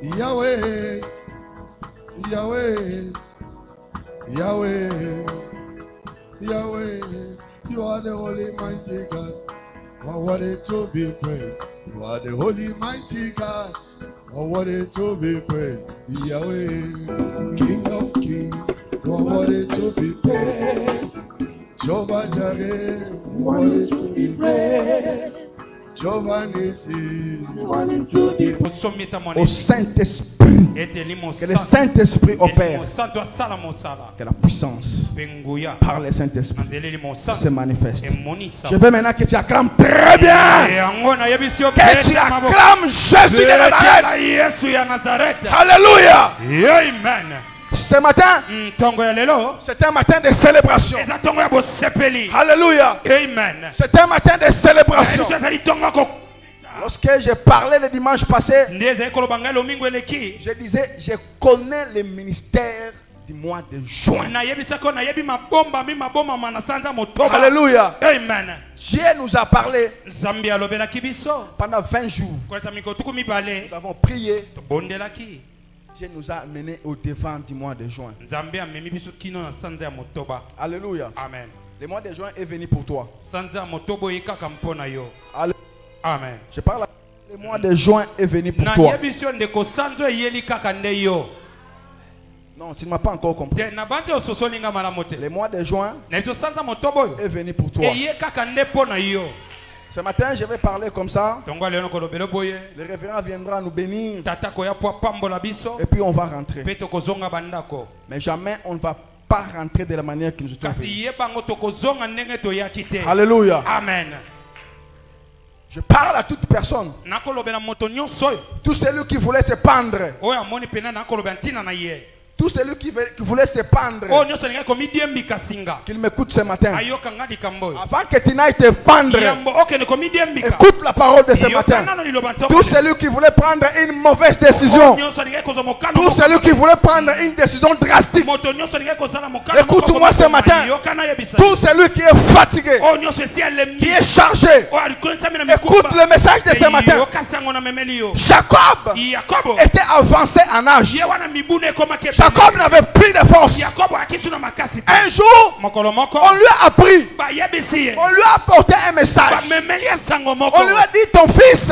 Yahweh, Yahweh, Yahweh, Yahweh, you are the holy mighty God. You are worthy to be praised. You are the holy mighty God. You are worthy to be praised. Yahweh, King of kings. You are worthy to be praised. Jehovah Jireh, worthy to be praised. Jehovah Nissi, worthy to be praised. Au Saint-Esprit, que le Saint-Esprit opère, que la puissance par le Saint-Esprit se manifeste. Je veux maintenant que tu acclames très bien, que tu acclames Jésus de Nazareth. Alléluia. Amen. Ce matin, c'est un matin de célébration. Alléluia. Amen. C'est un matin de célébration. Lorsque j'ai parlé le dimanche passé, je disais, je connais le ministère du mois de juin. Alléluia. Amen. Dieu nous a parlé pendant 20 jours. Nous avons prié. Dieu nous a amenés au devant du mois de juin. Alléluia. Amen. Le mois de juin est venu pour toi. Alléluia. Amen. Je parle. Le mois de juin est venu pour toi. Non, tu ne m'as pas encore compris. Le mois de juin est venu pour toi. Ce matin, je vais parler comme ça. Le révérend viendra nous bénir. Et puis on va rentrer. Mais jamais on ne va pas rentrer de la manière qu'il nous a fait. Alléluia. Amen. Je parle à toute personne. Tout celui qui voulait se pendre. Tout celui qui voulait se pendre, qu'il m'écoute ce matin. Avant que tu n'ailles te pendre, écoute la parole de ce matin. Tout celui qui voulait prendre une mauvaise décision, tout celui qui voulait prendre une décision drastique, écoute-moi ce matin. Tout celui qui est fatigué, qui est chargé, écoute le message de ce matin. Jacob était avancé en âge. Jacob n'avait plus de force. Un jour, on lui a appris. On lui a apporté un message. On lui a dit, ton fils,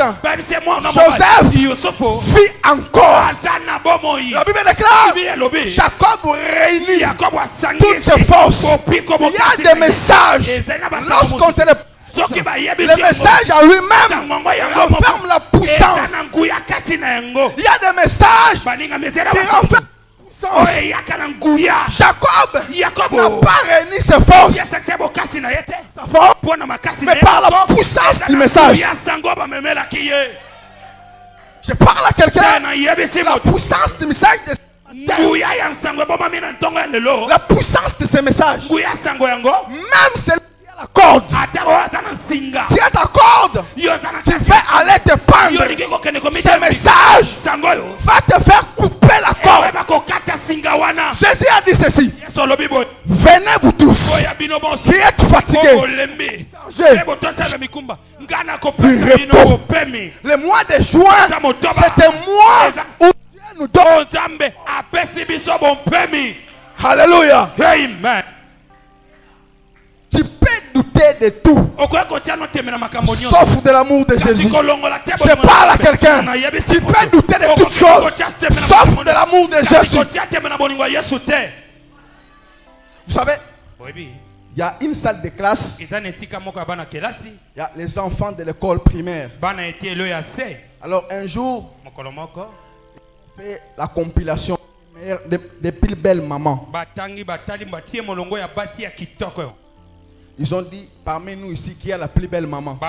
Joseph, vit encore. La Bible déclare, Jacob réunit toutes ses forces. Il y a des messages. Lorsqu'on te le message en lui-même renferme la puissance. Il y a des messages qui renferment. Jacob n'a pas réuni ses forces, mais par la puissance du message. Je parle à quelqu'un. La puissance du message la puissance de ce message. Même celui qui a la corde, si elle t'accorde, tu vas aller te pendre. Ce message va te faire couper la corde. Jésus a dit ceci. Venez vous tous qui êtes fatigués, du repos. Le mois de juin, c'est un mois où Dieu nous donne. Alléluia. Amen. Tu peux douter de tout, sauf de l'amour de Jésus. Je parle à quelqu'un. Tu peux douter de toutes choses, sauf de l'amour de Jésus. Vous savez, il y a une salle de classe. Il y a les enfants de l'école primaire. Alors un jour, on fait la compilation des plus belles mamans. Ils ont dit, parmi nous ici, qui a la plus belle maman.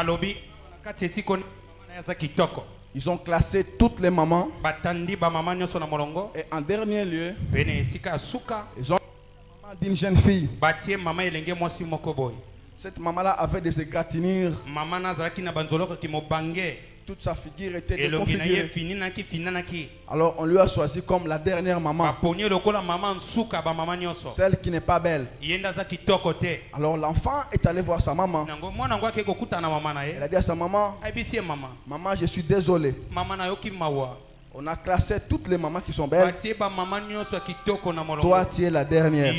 Ils ont classé toutes les mamans. Et en dernier lieu, ils ont maman d'une jeune fille. Cette maman-là avait des égratignures. Toute sa figure était déconfigurée. Alors on lui a choisi comme la dernière maman. Celle qui n'est pas belle. Alors l'enfant est allé voir sa maman. Elle a dit à sa maman, maman, je suis désolé. On a classé toutes les mamans qui sont belles. Toi, tu es la dernière.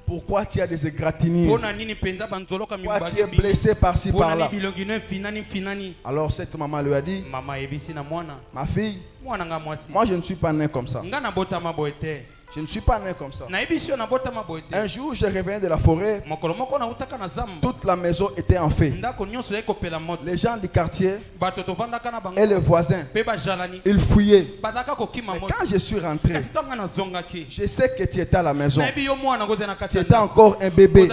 Pourquoi tu as des égratignures? Pourquoi tu es blessé par-ci par-là? Alors cette maman lui a dit, ma fille, moi je ne suis pas né comme ça. Je ne suis pas né comme ça. Un jour, je revenais de la forêt. Toute la maison était en feu. Les gens du quartier et les voisins, ils fouillaient. Mais quand je suis rentré, je sais que tu étais à la maison. Tu étais encore un bébé.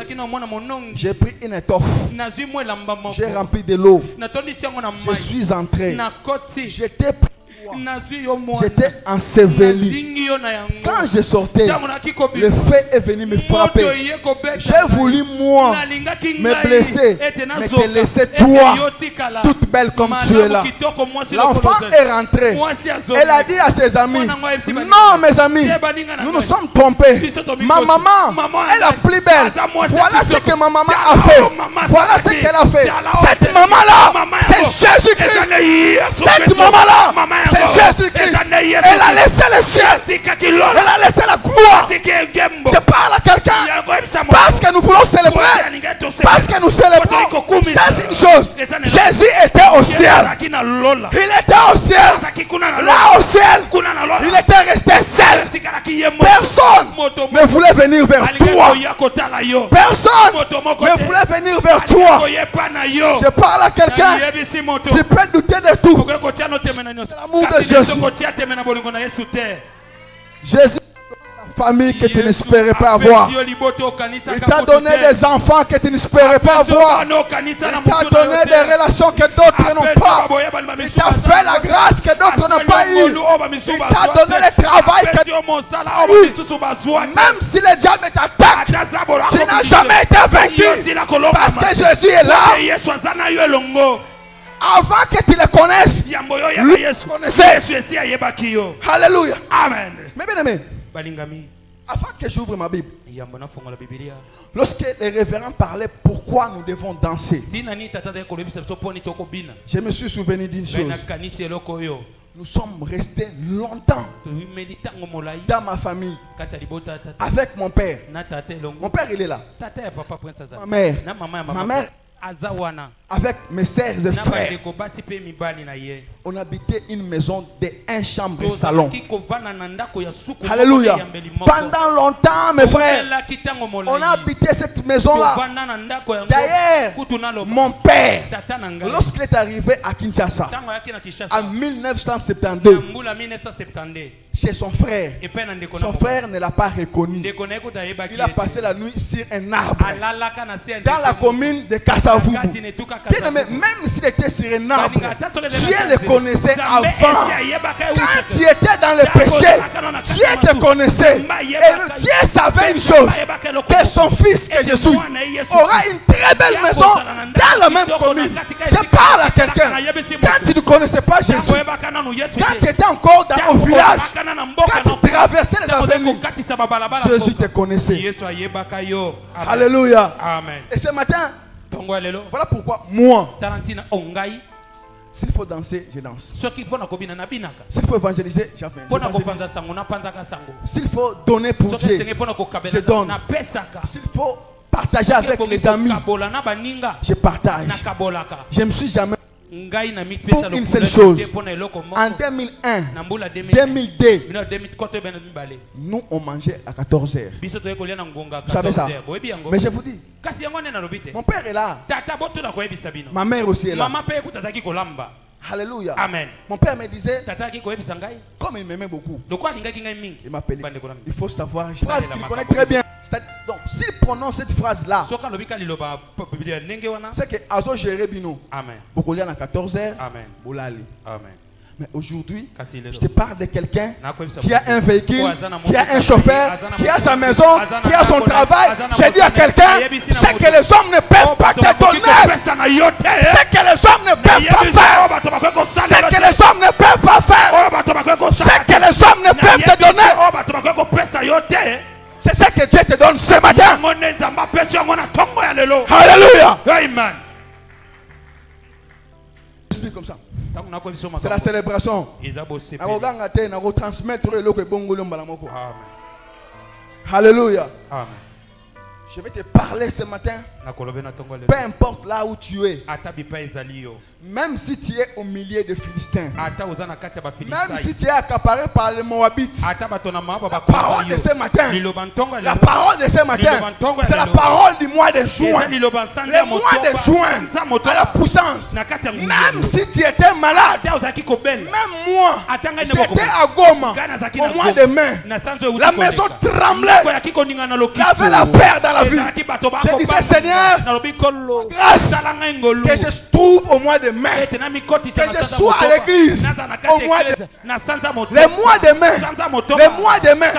J'ai pris une étoffe. J'ai rempli de l'eau. Je suis entré. J'étais J'étais enseveli. Quand je sortais, le feu est venu me frapper. J'ai voulu moi me blesser, mais te laisser toi, toute belle comme tu es là. L'enfant est rentré. Elle a dit à ses amis, non mes amis, nous nous sommes trompés. Ma maman est la plus belle. Voilà ce que ma maman a fait. Voilà ce qu'elle a fait. Cette maman-là, c'est Jésus-Christ. Cette maman-là, c'est Jésus-Christ. Elle a laissé le ciel. Elle a laissé la gloire. Je parle à quelqu'un parce que nous voulons célébrer. Parce que nous célébrons. C'est une chose. Jésus était au ciel. Il était au ciel. Là au ciel. Il était resté seul. Personne ne voulait venir vers toi. Personne ne voulait venir vers toi. Je parle à quelqu'un qui peut douter de tout. L'amour de Jésus. Jésus, la famille que tu n'espérais pas avoir. Il t'a donné des enfants que tu n'espérais pas avoir. Il t'a donné des relations que d'autres n'ont pas. Il t'a fait la grâce que d'autres n'ont pas eu. Il t'a donné le travail que tu n'as eu. Même si le diable t'attaque, tu n'as jamais été vaincu. Parce que Jésus est là. Avant que tu le connaisses, lui connaissait. Alléluia. Amen. Mais bien aimé, avant que j'ouvre ma Bible, lorsque les révérends parlaient pourquoi nous devons danser, je me suis souvenu d'une chose. Nous sommes restés longtemps dans ma famille avec mon père. Mon père il est là. Ma mère avec mes sœurs et frères, on habitait une maison de 1 chambre et salon. Alléluia. Pendant longtemps, mes frères, on a habité cette maison-là. D'ailleurs, mon père, lorsqu'il est arrivé à Kinshasa en 1972, chez son frère ne l'a pas reconnu. Il a passé la nuit sur un arbre dans la commune de Kassavoubou. Même s'il était sur un arbre, Dieu le connaissait avant. Quand tu étais dans le péché, Dieu te connaissait. Et Dieu savait une chose, que son fils que je suis aura une très belle maison dans la même commune. Je parle à quelqu'un. Quand tu ne connaissais pas Jésus, quand tu étais encore au village, quand tu traversais les avenues, Jésus te connaissait. Alléluia. Et ce matin, voilà pourquoi moi, s'il faut danser, je danse. S'il faut évangéliser, j'évangélise. S'il faut donner pour Dieu, je donne. S'il faut partager avec les amis, je partage. Je ne me suis jamais pour une seule chose. En 2001, 2002, nous on mangeait à 14h. Vous savez ça? Mais je vous dis, mon père est là. Ma mère aussi est là. Alléluia. Amen. Mon père me disait, comme il m'aimait beaucoup, il m'appelait. Il faut savoir une phrase qu'il connaît très bien. Donc, s'il prononce cette phrase-là, c'est que Azo Jérebino, beaucoup à 14h, Boulali. Amen. Mais aujourd'hui, je te parle de quelqu'un qui a un véhicule, qui a un chauffeur, qui a sa maison, qui a son travail. J'ai dit à quelqu'un, c'est que les hommes ne peuvent pas te donner. C'est que les hommes ne peuvent pas faire. C'est que les hommes ne peuvent pas faire. C'est que les hommes ne peuvent te donner. C'est ça que Dieu te donne ce matin. Alléluia. Amen. Je suis comme ça. C'est la célébration. Alléluia. Amen. Je vais te parler ce matin. Peu importe là où tu es. Même si tu es au milieu des Philistins. Même si tu es accaparé par les Moabites. La parole de ce matin. La parole de ce matin. C'est la parole du mois de juin. Le mois de juin. À la puissance. Même si tu étais malade. Même moi. J'étais à Goma. Au mois de mai. La maison tremblait. Il y avait la peur dans la vie. Je disais, Seigneur, grâce que je trouve au mois de mai, que je sois à l'église au mois de le mois de mai,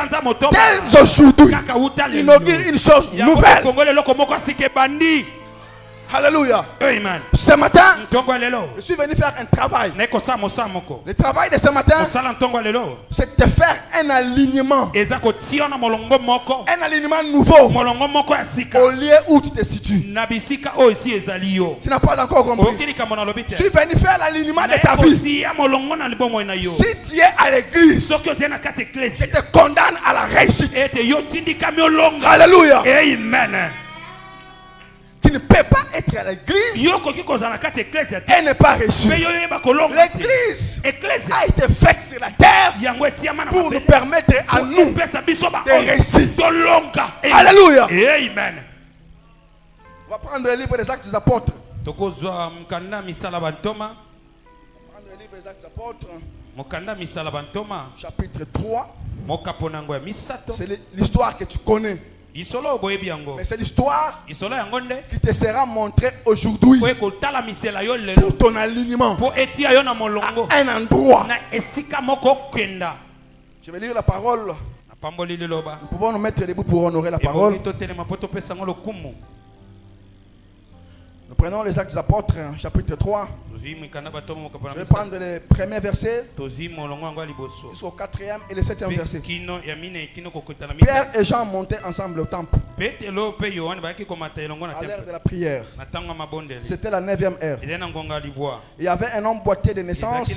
dès aujourd'hui, inaugure une chose nouvelle. Alléluia. Amen. Ce matin, je suis venu faire un travail. Le travail de ce matin, c'est de faire un alignement. Un alignement nouveau au lieu où tu te situes. Tu n'as pas encore compris. Je suis venu faire l'alignement de ta vie. Si tu es à l'église, je te condamne à la réussite. Alléluia. Amen. Tu ne peux pas être à l'église et ne pas réussir. L'église a été faite sur la terre pour nous permettre à nous de réussir. Alléluia. Amen. On va prendre le livre des Actes des Apôtres. On va prendre le livre des Actes des Apôtres. Chapitre 3. C'est l'histoire que tu connais. Mais c'est l'histoire qui te sera montrée aujourd'hui pour ton alignement à un endroit. Je vais lire la parole. Nous pouvons nous mettre debout pour honorer la parole. Nous prenons les Actes des Apôtres, chapitre 3. Je vais prendre les premiers versets jusqu'au 4e et le 7e verset. Pierre et Jean montaient ensemble au temple à l'heure de la prière. C'était la 9e heure. Il y avait un homme boiteux de naissance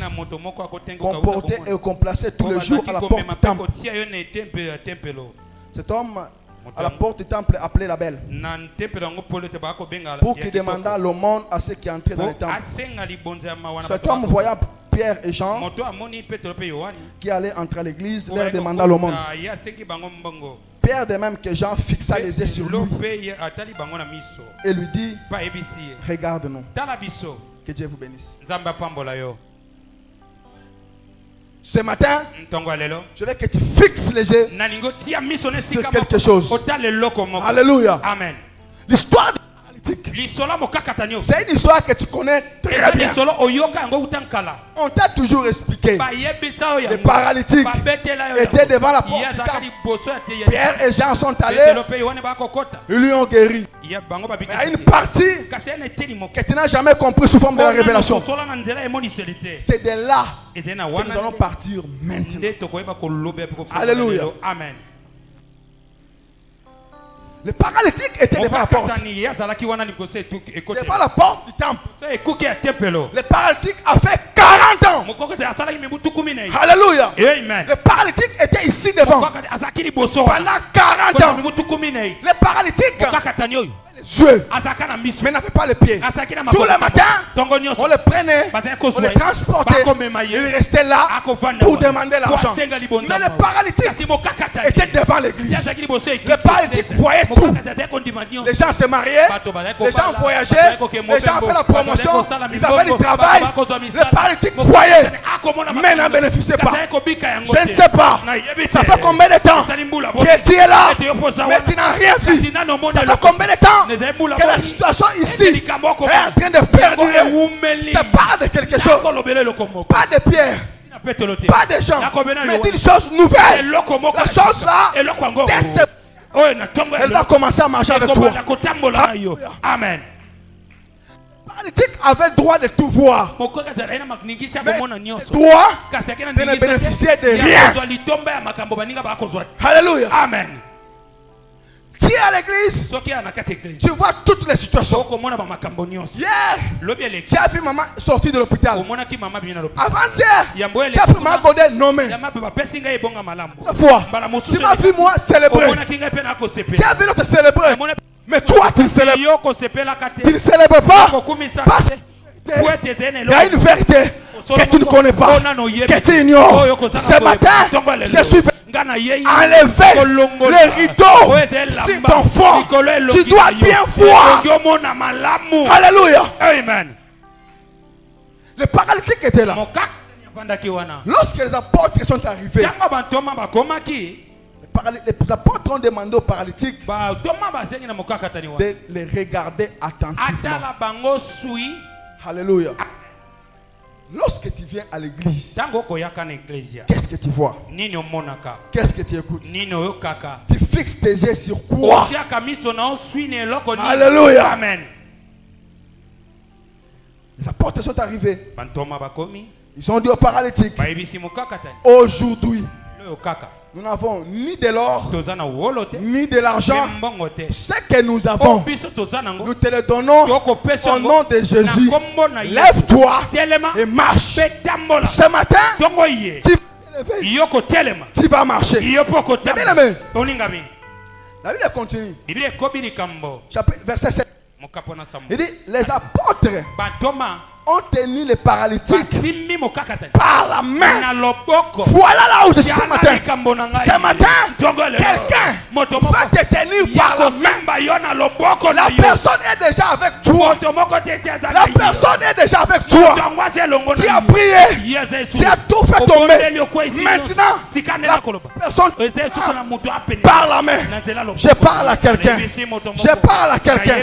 qu'on portait et qu'on plaçait tous les jours à la porte du temple. Cet homme à la porte du temple appelé la belle, pour qu'il demandât l'aumône à ceux qui entraient dans le temple. Cet homme voyant Pierre et Jean qui allaient entrer à l'église, leur demanda l'aumône. Pierre, de même que Jean, fixa les yeux sur lui et lui dit: regarde-nous. Que Dieu vous bénisse. Ce matin, je veux que tu fixes les yeux sur quelque chose. Alléluia. Amen. L'histoire du paralytique, c'est une histoire que tu connais très bien. On t'a toujours expliqué. Les paralytiques étaient devant la porte du temple. Pierre et Jean sont allés. Ils lui ont guéri. Mais il y a une partie que tu n'as jamais compris sous forme de la révélation. C'est de là que nous allons partir maintenant. Alléluia. Amen. Le paralytique était devant la porte. Devant la porte du temple. Le paralytique a fait 40 ans. Alléluia. Amen. Le paralytique était ici devant. Pendant 40 ans. Le paralytique les yeux, mais n'avait pas les pieds. Tous les matins, on le prenait, on le transportait. Il restait là pour demander l'argent. Mais le paralytique était devant l'église. Le paralytique voyait tout. Les gens se mariaient, les gens voyageaient, les gens faisaient la promotion, ils avaient du travail. Le paralytique voyait, mais n'en bénéficiait pas. Je ne sais pas. Ça fait combien de temps que tu es là, mais tu n'as rien vu? Ça fait combien de temps que la situation ici est en train de perdurer? Je te parle de quelque chose. Pas de pierre, pas de gens, mais d'une chose nouvelle. La chose là, elle va commencer à marcher avec toi. Amen. Le paralytique avait le droit de tout voir, mais le droit de ne bénéficier de rien. Alléluia. Amen. Tu es à l'église, tu vois toutes les situations. Hier, tu as vu maman sortir de l'hôpital. Avant-hier, tu as vu maman Godin nommée. Tu m'as vu moi célébrer. Tu as vu l'autre célébrer. Mais toi, tu ne célèbres pas. Tu ne célèbres pas. Parce qu'il y a une vérité que tu ne connais pas, que tu ignores. Ce matin, je suis enlever les rideaux sur ton fond. Tu dois bien voir. Alléluia. Amen. Le paralytique était là. Lorsque les apôtres sont arrivés, les apôtres ont demandé aux paralytiques de les regarder attentivement. Alléluia. Lorsque tu viens à l'église, qu'est-ce que tu vois? Qu'est-ce que tu écoutes? Tu fixes tes yeux sur quoi? Alléluia. Amen. Les apôtres sont arrivés. Ils ont dit aux paralytiques, aujourd'hui, nous n'avons ni de l'or, ni de l'argent. Ce que nous avons, nous te le donnons au nom de Jésus. Lève-toi et marche. Ce matin, tu vas marcher. La Bible continue. Verset 7. Il dit, les apôtres ont tenu les paralytiques par la main. Voilà là où je suis ce matin. Ce matin, quelqu'un va te tenir par la main. La personne est déjà avec toi. La personne est déjà avec toi. Tu as prié. Tu as tout fait tomber. Maintenant, la personne par la main. Je parle à quelqu'un. Je parle à quelqu'un.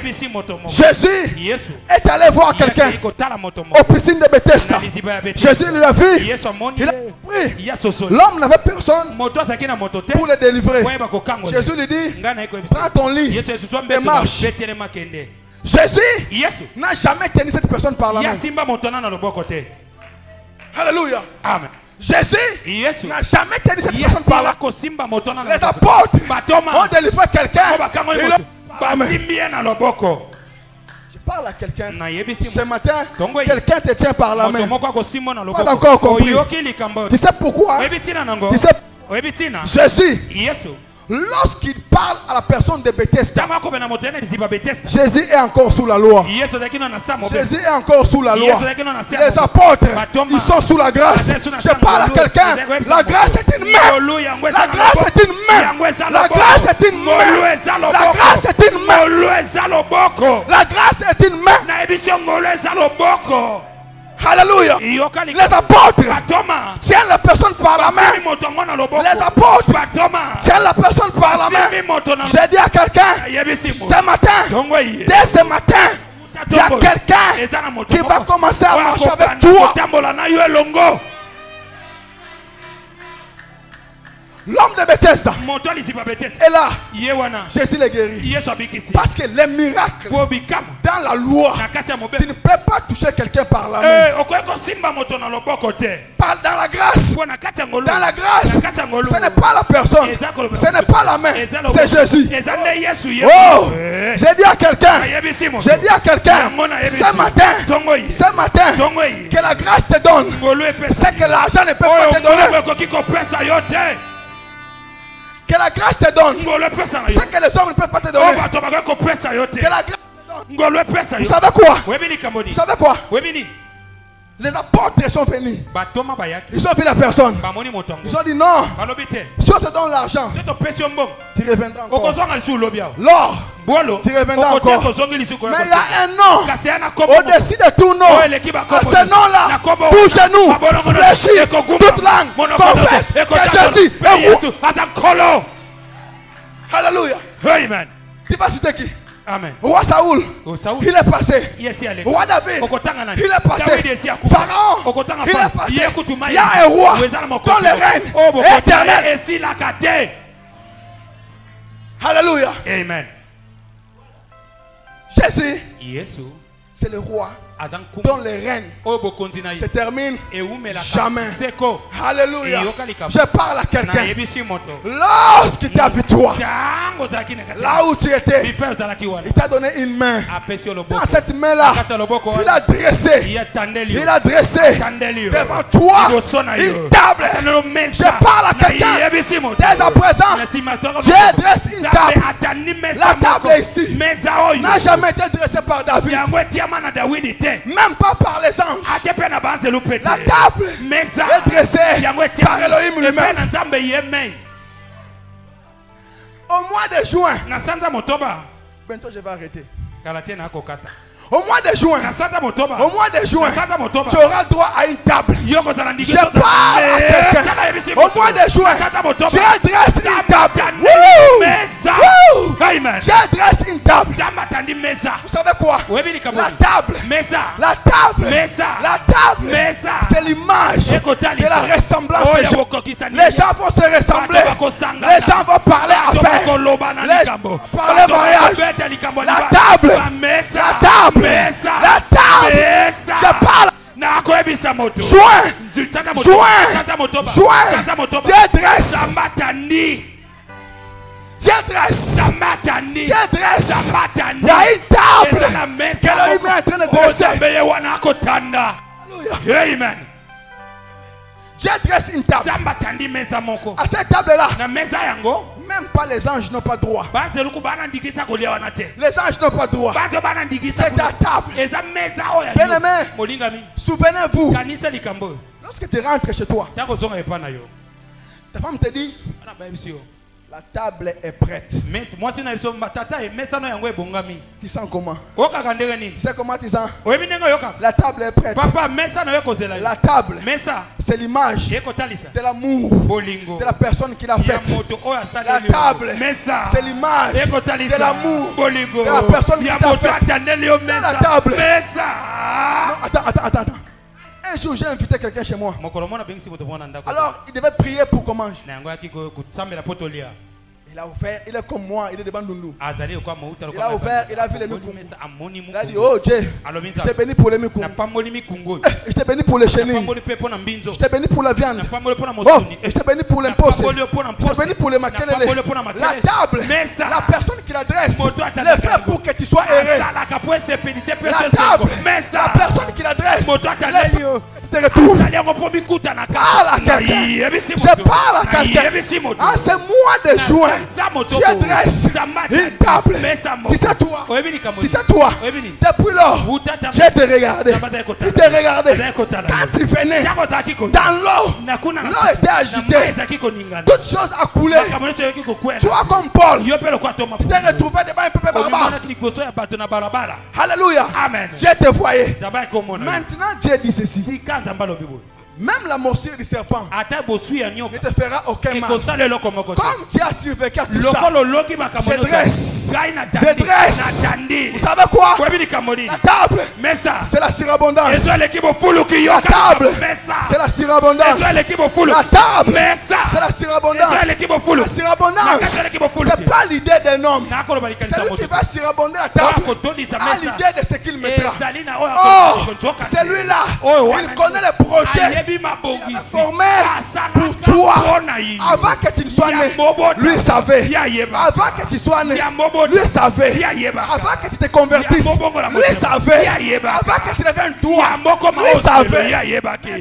Jésus est allé voir quelqu'un aux piscines de Bethesda. Jésus lui a vu. Il a pris. L'homme n'avait personne pour le délivrer. Jésus lui dit, prends ton lit et marche. Jésus n'a jamais tenu cette personne par la main. Alléluia. Amen. Jésus n'a jamais tenu cette personne par la main. Les apôtres ont délivré quelqu'un. Je parle à quelqu'un. Ce matin, quelqu'un te tient par la main. Pas encore compris. Tu sais pourquoi? Tu sais, Jésus, lorsqu'il parle à la personne de Bethesda, Jésus est encore sous la loi. Jésus est encore sous la loi. Les apôtres, ils sont sous la grâce. Je parle à quelqu'un. La grâce est une main. La grâce est une main. La grâce est une main. La grâce est une main. La grâce est une main. Alléluia. Les apôtres tiennent la personne par la main. Les apôtres tiennent la personne par la main. J'ai dit à quelqu'un, ce matin, dès ce matin, il y a quelqu'un qui va commencer à marcher avec toi. L'homme de Bethesda est là. Jésus les guérit. Parce que les miracles dans la loi, tu ne peux pas toucher quelqu'un par la main. Dans la grâce. Dans la grâce. Ce n'est pas la personne. Ce n'est pas la main. C'est Jésus. Oh, j'ai dit à quelqu'un. J'ai dit à quelqu'un. Ce matin, que la grâce te donne. C'est que l'argent ne peut pas te donner. Que la grâce te donne. C'est que les hommes ne peuvent pas te donner. Que la grâce te donne. Vous savez quoi? Vous savez quoi? Les apôtres sont venus. Ils ont vu la personne. Ils ont dit non. Si on te donne l'argent, tu reviendras encore. L'or, tu reviendras encore. Mais il y a un nom au-dessus de tout nom. Ce nom-là, tout genou, fléchit, toute langue, confesse que Jésus est roi. Alléluia. Amen. Tu vas citer qui? Amen. Roi Saoul, il est passé. Roi David, il est passé. Pharaon, il est passé. Il y a un roi dont le règne est éternel. Alléluia. Amen. Jésus, c'est le roi dont les règnes se terminent jamais. Alléluia. Je parle à quelqu'un. Lorsqu'il t'a vu toi, là où tu étais, il t'a donné une main. Dans cette main-là, il a dressé devant toi une table. Je parle à quelqu'un. Dès à présent, Dieu dresse une table. La table est ici. N'a jamais été dressée par David. Même pas par les anges. La table est dressée par Elohim lui-même. Au mois de juin, bientôt je vais arrêter. Au mois de juin, tu auras droit à une table. Je parle à quelqu'un. Au mois de juin, tu adresses une table. Tu adresses une table. Vous savez quoi? La table, c'est l'image de la ressemblance des gens. Les gens vont se ressembler. Les gens vont parler affaires. Les gens vont parler mariage. La table. Je parle. Juin. Dieu dresse. Il y a une table qu'Elohim est en train de dresser. Alléluia. Amen. Dieu dresse une table. À cette table-là, même pas les anges n'ont pas droit. Les anges n'ont pas droit. C'est ta table. Bien-aimé, souvenez-vous, lorsque tu rentres chez toi, ta femme te dit, la table est prête. Tu sens comment? Tu sais comment tu sens? La table est prête. La table, c'est l'image de l'amour de la personne qui l'a faite. La table, c'est l'image de l'amour de la personne qui l'a faite. La table. Non, attends. Un jour, j'ai invité quelqu'un chez moi. Alors, il devait prier pour qu'on mange. Il a ouvert, il est comme moi, il est devant Nundu. Il a ouvert, il a vu les mikoum. Il a dit, oh Dieu, je t'ai béni pour les mikoum. Je t'ai béni pour les chenilles. Je t'ai béni pour la viande. Oh, je t'ai béni pour l'impôt. Je t'ai béni pour les maquelele. La table, la personne qui l'adresse, le fait pour que tu sois erré. La table, la personne qui l'adresse, le fait que tu te retrouves. Parle à quelqu'un. Je parle à quelqu'un. En ce mois de juin, tu adresses une table. Tu sais toi, depuis lors, Dieu te regardait. Il te regardait. Quand tu venais dans l'eau, l'eau était agitée. Toutes choses a coulé. Toi comme Paul, tu t'es retrouvé devant un peuple barbare. Alléluia. Dieu te voyait. Maintenant Dieu dit ceci. Même la morsure du serpent ne te fera aucun mal. Comme tu as survécu à tout ça, je dresse. Vous savez quoi? La table, c'est la surabondance. La table, c'est la surabondance. La table, c'est la surabondance. La surabondance, c'est pas l'idée d'un homme. C'est lui qui va surabonder la table à l'idée de ce qu'il mettra. Oh, celui-là, il connaît les projets. Il a formé pour toi. Avant que tu ne sois né, lui savait. Avant que tu sois né, lui savait. Avant que tu te convertisses, lui savait. Avant que tu deviennes toi, lui savait.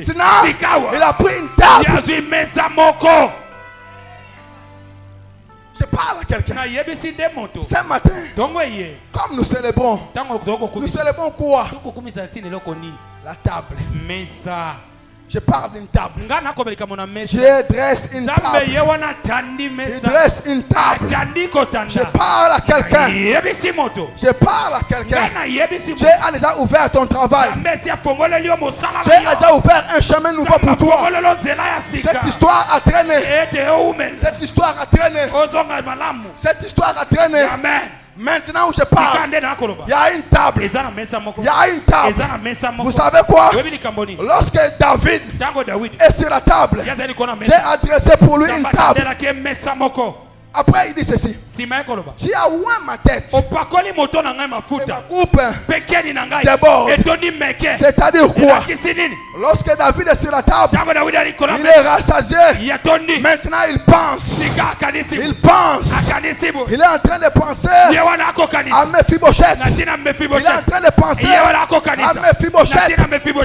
Maintenant, il a pris une table. Je parle à quelqu'un. Ce matin, comme nous célébrons quoi? La table. Je parle d'une table. Dieu dresse une table. Il dresse une table. Je parle à quelqu'un. Je parle à quelqu'un. Dieu a déjà ouvert ton travail. Dieu a déjà ouvert un chemin nouveau pour toi. Cette histoire a traîné. Cette histoire a traîné. Cette histoire a traîné. Maintenant où je parle, il y a une table. Il y a une table. Vous savez quoi? Lorsque David est sur la table, j'ai adressé pour lui une table. Après, il dit ceci. Tu as oué ma tête. Et ma coupe d'abord. C'est-à-dire quoi? Lorsque David est sur la table, il est rassasié. Maintenant, il pense. Il pense. Il est en train de penser à Mephibosheth. Il est en train de penser à Mephibosheth.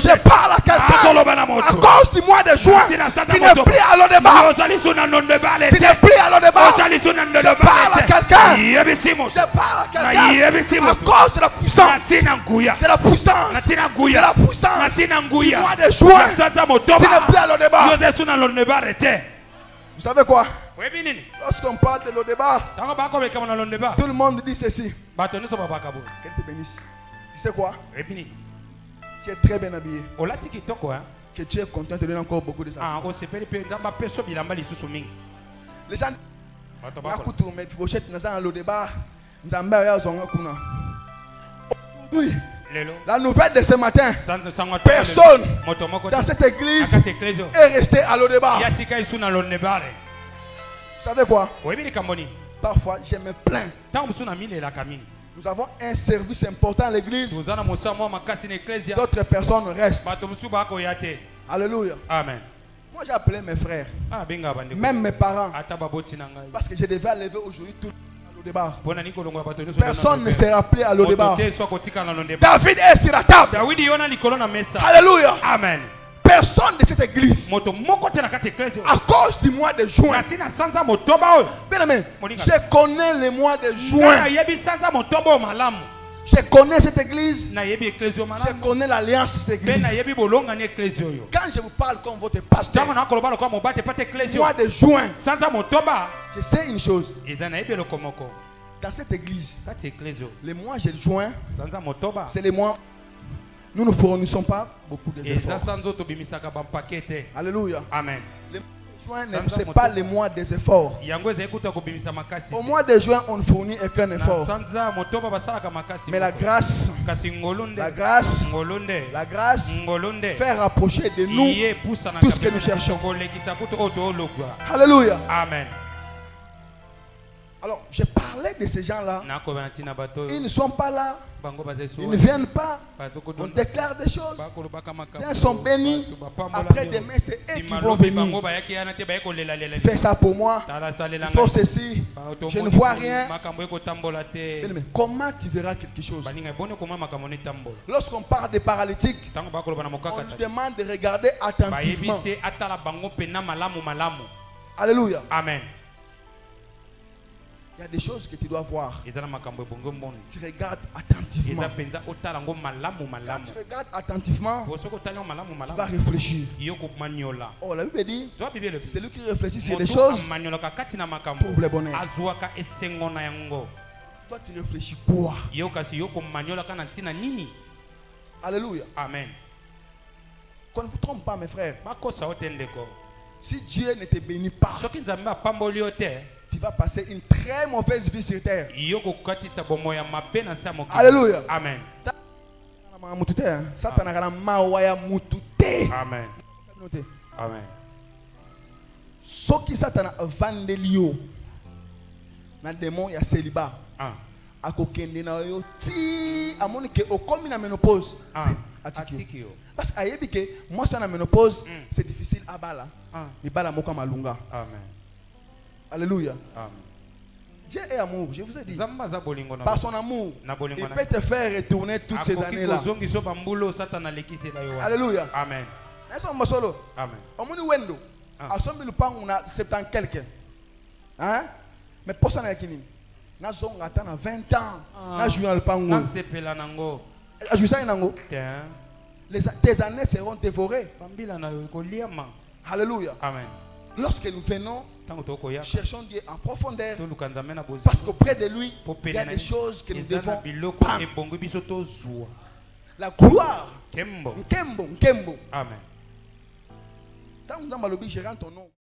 Je parle à quelqu'un à cause du mois de juin qui n'est plus à l'Odébar. Qui n'est plus à l'Odébar. Je parle à quelqu'un. Je parle à quelqu'un à cause de la puissance. De la puissance. De la puissance. Du mois de juin. Tu n'es plus à l'Odébar. Vous savez quoi? Lorsqu'on parle de l'Odébar, tout le monde dit ceci. Qu'elle te bénisse. Tu sais quoi? Tu es très bien habillé. Que tu es content de te donner encore beaucoup de ça. Les gens aujourd'hui, la nouvelle de ce matin, personne dans cette église est resté à l'Odébar. Vous savez quoi? Parfois, je me plains. Nous avons un service important à l'église. D'autres personnes restent. Alléluia. Amen. Moi, j'ai appelé mes frères, même mes parents, parce que je devais aller aujourd'hui tout à l'Odébar. Personne ne s'est rappelé à l'Odébar. David est sur la table. Alléluia. Amen. Personne de cette église, à cause du mois de juin. Bien aimé, je connais le mois de juin. Je connais cette église. Je connais l'alliance de cette église. Quand je vous parle comme votre pasteur, le mois de juin, je sais une chose. Dans cette église, le mois de juin, c'est le mois. Nous ne fournissons pas beaucoup d'efforts. Alléluia. Amen. Le mois de juin, ce n'est pas le mois des efforts. Au mois de juin, on ne fournit aucun effort. Mais la grâce fait rapprocher de nous tout ce que nous cherchons. Alléluia. Amen. Alors, je parlais de ces gens-là. Ils ne sont pas là. Ils ne viennent pas. On déclare des choses. Ils sont bénis. Après demain, c'est eux qui vont venir. Fais ça pour moi. Il faut ceci. Je ne vois rien. Mais comment tu verras quelque chose? Lorsqu'on parle des paralytiques, on nous demande de regarder attentivement. Alléluia. Amen. Il y a des choses que tu dois voir. Tu regardes attentivement. Quand tu regardes attentivement, tu vas réfléchir. Oh, la Bible dit, c'est lui qui réfléchit sur les choses pour le bonheur. Toi, tu réfléchis quoi? Alléluia. Amen. Qu'on ne vous trompe pas, mes frères. Si Dieu ne te bénit pas, tu vas passer une très mauvaise vie sur terre. Alléluia. Amen. Amen. Amen. Ce qui Satan vandelio na démon ya célibat. Akokende na yo ti amoni ke okomi na ménopause. Atikio. Parce que que moi ça na ménopause, c'est difficile à bala. Mais bala moka malunga. Amen. Alléluia. Amen. Dieu est amour, je vous ai dit. Par son amour, il peut te faire retourner toutes ces années-là. Alléluia. Amen. Amen. On a 70 quelqu'un. Hein? Mais pour ça, on a 20 ans. Tes années seront dévorées. Alléluia. Amen. Lorsque nous venons, cherchons Dieu en profondeur. Parce qu'auprès de lui, il y a des choses que nous devons prendre. La gloire. Kembo. Kembo. Amen. Tant que nous avons ton nom.